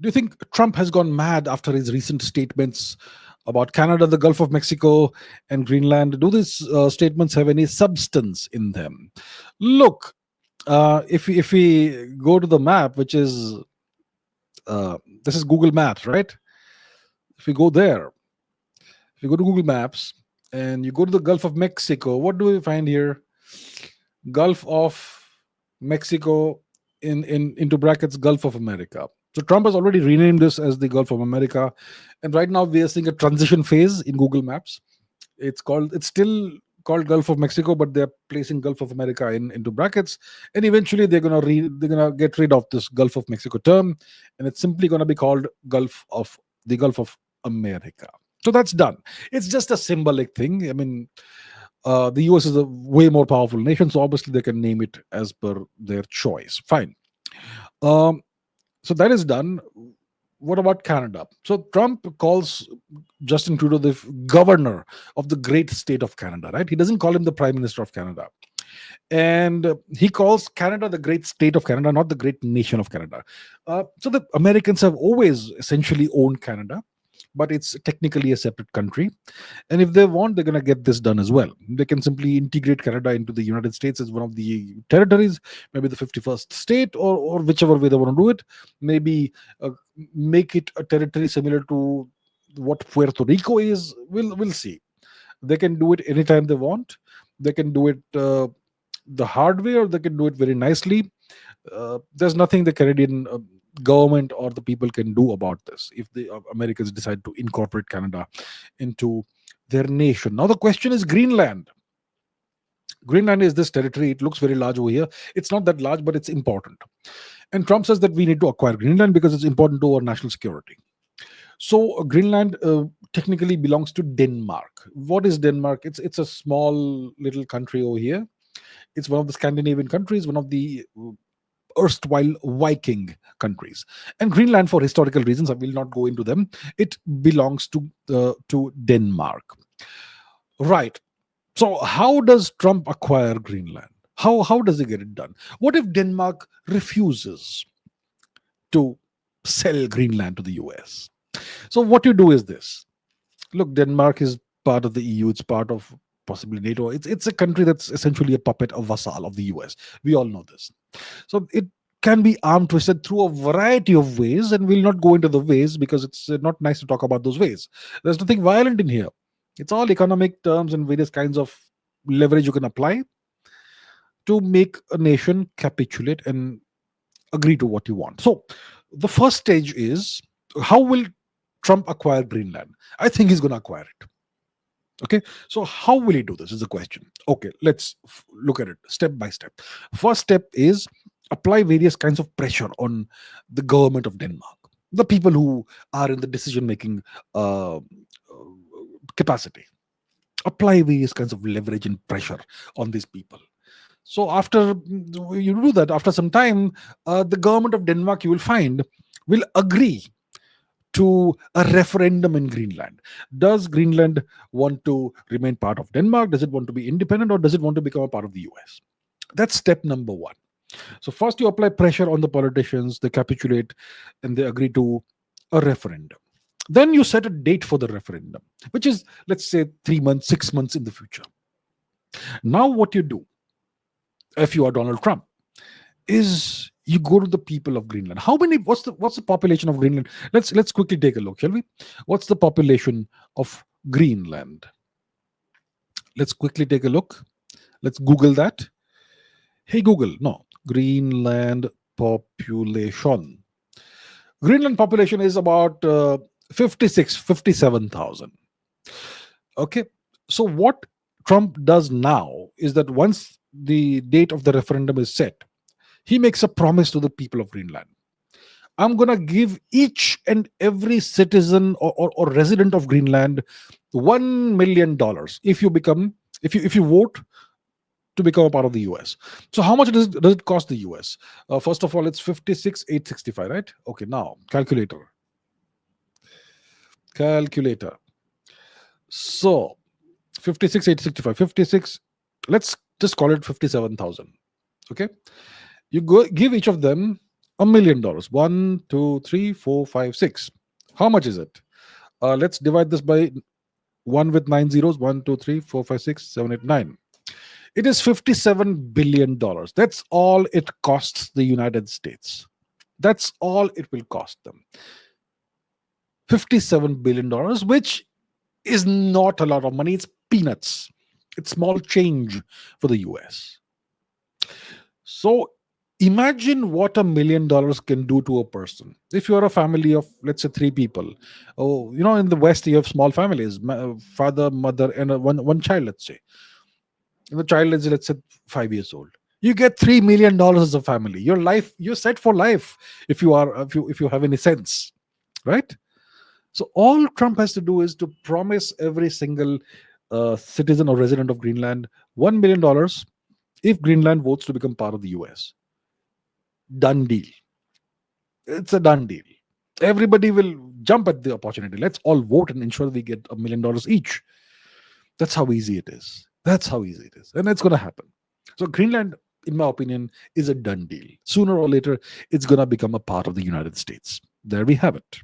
Do you think Trump has gone mad after his recent statements about Canada, the Gulf of Mexico, and Greenland? Do these statements have any substance in them? Look, if we go to the map, which is this is Google Maps, right? If we go there, if you go to Google Maps and you go to the Gulf of Mexico, what do we find here? Gulf of Mexico in into brackets Gulf of America. So Trump has already renamed this as the Gulf of America, and right now we are seeing a transition phase in Google Maps. It's still called Gulf of Mexico, but they're placing Gulf of America into brackets, and eventually they're gonna get rid of this Gulf of Mexico term, and it's simply gonna be called Gulf of America. So that's done. It's just a symbolic thing. I mean, the US is a way more powerful nation, so obviously they can name it as per their choice. Fine. Um, so that is done. What about Canada? So Trump calls Justin Trudeau the governor of the great state of Canada, right? He doesn't call him the prime minister of Canada. And he calls Canada the great state of Canada, not the great nation of Canada. So the Americans have always essentially owned Canada, but it's technically a separate country. And if they want, they're going to get this done as well. They can simply integrate Canada into the United States as one of the territories, maybe the 51st state, or whichever way they want to do it. Maybe make it a territory similar to what Puerto Rico is. We'll see. They can do it anytime they want. They can do it the hard way, or they can do it very nicely. There's nothing the Canadian government or the people can do about this if the Americans decide to incorporate Canada into their nation. Now the question is Greenland. Greenland is this territory. It looks very large over here. It's not that large, but it's important. And Trump says that we need to acquire Greenland because it's important to our national security. So Greenland technically belongs to Denmark. What is Denmark? It's a small little country over here. It's one of the Scandinavian countries, one of the erstwhile Viking countries. And Greenland, for historical reasons, I will not go into them. It belongs to Denmark. Right. So how does Trump acquire Greenland? How does he get it done? What if Denmark refuses to sell Greenland to the US? So what you do is this. Look, Denmark is part of the EU. It's part of possibly NATO. It's a country that's essentially a puppet, a vassal of the US. We all know this. So it can be arm twisted through a variety of ways, and we'll not go into the ways because it's not nice to talk about those ways. There's nothing violent in here. It's all economic terms and various kinds of leverage you can apply to make a nation capitulate and agree to what you want. So the first stage is, how will Trump acquire Greenland? I think he's going to acquire it. Okay, so how will he do this is the question. Okay, let's look at it step by step. First step is apply various kinds of pressure on the government of Denmark, the people who are in the decision making capacity. Apply various kinds of leverage and pressure on these people. So after you do that, after some time, the government of Denmark, you will find, will agree to a referendum in Greenland. Does Greenland want to remain part of Denmark? Does it want to be independent, or does it want to become a part of the US? That's step number one. So first you apply pressure on the politicians, they capitulate, and they agree to a referendum. Then you set a date for the referendum, which is, let's say, 3 months, 6 months in the future. Now what you do, if you are Donald Trump, is you go to the people of Greenland. How many? What's the population of Greenland? Let's quickly take a look, shall we? What's the population of Greenland? Let's quickly take a look. Let's Google that. Hey Google, no, Greenland population. Greenland population is about 57,000. Okay, so what Trump does now is that once the date of the referendum is set, he makes a promise to the people of Greenland. I'm going to give each and every citizen or resident of Greenland $1 million if you vote to become a part of the US. So how much does it cost the US? First of all, it's 56,865, right? Okay, now calculator. So 56,865, 56. Let's just call it 57,000. Okay, you give each of them $1 million. One, two, three, four, five, six. How much is it? Let's divide this by one with nine zeros. One, two, three, four, five, six, seven, eight, nine. It is $57 billion. That's all it costs the United States. That's all it will cost them. $57 billion, which is not a lot of money. It's peanuts. It's small change for the US. So imagine what $1 million can do to a person. If you are a family of, let's say, three people. Oh, in the West, you have small families, father, mother, and one child, let's say. And the child is, let's say, 5 years old. You get $3 million as a family. You're set for life if you have any sense, right? So all Trump has to do is to promise every single citizen or resident of Greenland $1 million if Greenland votes to become part of the US. Done deal. It's a done deal. Everybody will jump at the opportunity. Let's all vote and ensure we get $1 million each. That's how easy it is. That's how easy it is. And it's going to happen. So Greenland, in my opinion, is a done deal. Sooner or later, it's going to become a part of the United States. There we have it.